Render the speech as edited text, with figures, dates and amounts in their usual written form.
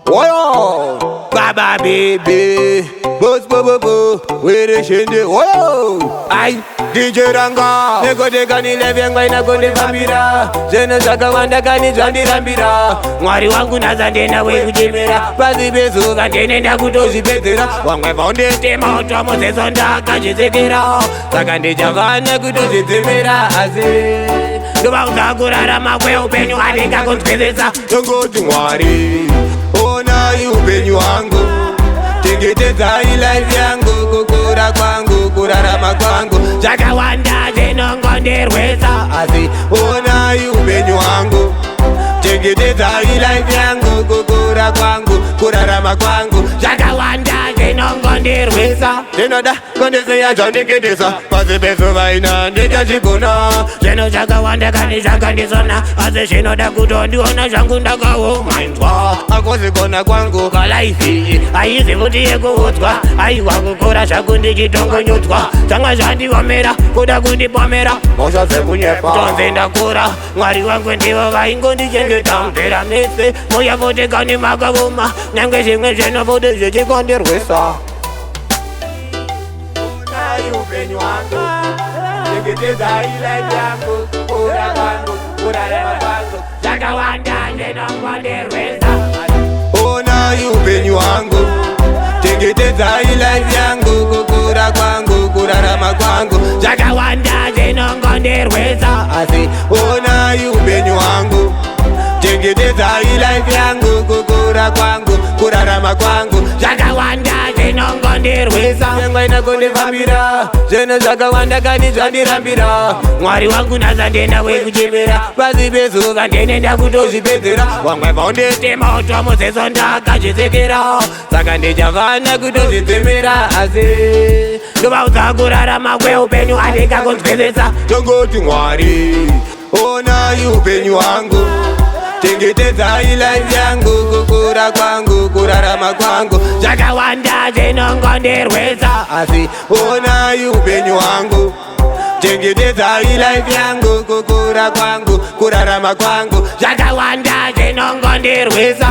Whoa, Baba baby, boss baba bo, where the shinde. Whoa, I DJ Ranga, nego de gani leve ngwa ina gonde vambira, zeno zaka wanda gani zandi rambira. Mwari wangu nazande na we kujemera, bazi bezo gandene na kutozi betera. Wangwe vaunde tema otwa mose zonda kajizekera, sakande javana kutozi temera aze. Ndoba uzagurara makwe upenyu adeka konspezesa, tongo tungwari. Ona upenyu wangu, tengeteza life yangu, kukura kwangu, kurarama kwangu, chakawanda zinongonderweza asi. Ona upenyu wangu, tengeteza life yangu, kukura kwangu, kurarama kwangu, chakawanda zinongonderweza. Zinoda kondese ya chondikitisa, pasipeso vaina ndikachikuna. Zino chakawanda kani chakandisona, asi zinoda kutondiona zvangu ndakawomaindwa. Akozikona kwangu kalaifi, aizi kuti yekuudzwa, aiwa kukura zvaku ndichitongonyudzwa. Zvanga zvandiomera kuda kundipomera, mhosva dzekunyepa tonze ndakura. Mwari wangu ndivo vaingondichengeta mvera mese, muya futi kani makavoma, nyange zvimwe zvinofuti zvichikondirwisa. Upenyu wangu, tengeteza life yangu, kukura kwangu, kurarama kwangu, chakawanda zinongonderweza. Ona upenyu wangu, tengeteza life yangu, kukura kwangu, kurarama kwangu, chakawanda zinongonderweza asi. Ona upenyu wangu, tengeteza life yangu, kukura kwangu, kurarama kwangu, chakawanda zinongonderweza. Nyangwa inakondivambira, zeno zvakawanda kani zvandirambira. Mwari wangu nazandenda we kuchemera, pasi pezuva ndenenda kutozvipedzera. Wamwe vaundetema otwa moseso ndakazvisekera, saka ndichavana kutozvitemera asi. Ndova uzakurarama kweupenyu andikakonzwezesa, tongoti Mwari ona upenyu wangu, tengeteza life yangu, kukura kwangu, kurarama kwangu, chakawanda zinongonderweza asi. Ona upenyu wangu, tengeteza life yangu, kukura kwangu, kurarama kwangu, chakawanda zinongonderweza.